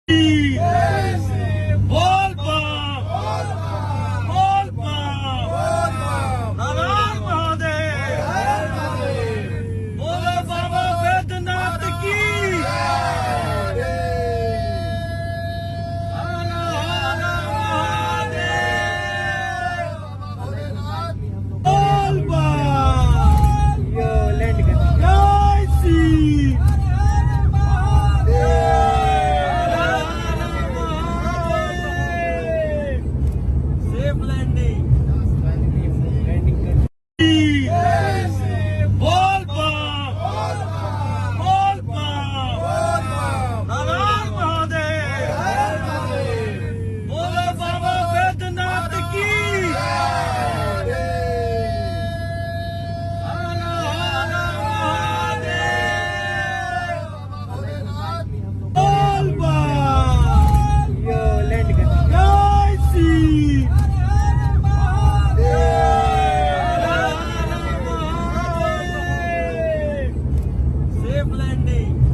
बोल बम बोल बम नारायण महादेव बोले बाबा बैद्यनाथ की हर हर महादेव बोल बम जय श्री सेफ लैंडिंग बोल बम बोल बम नारायण महादेव बोले बाबा बैद्यनाथ की हर हर महादेव बोल बम जय श्री सेफ लैंडिंग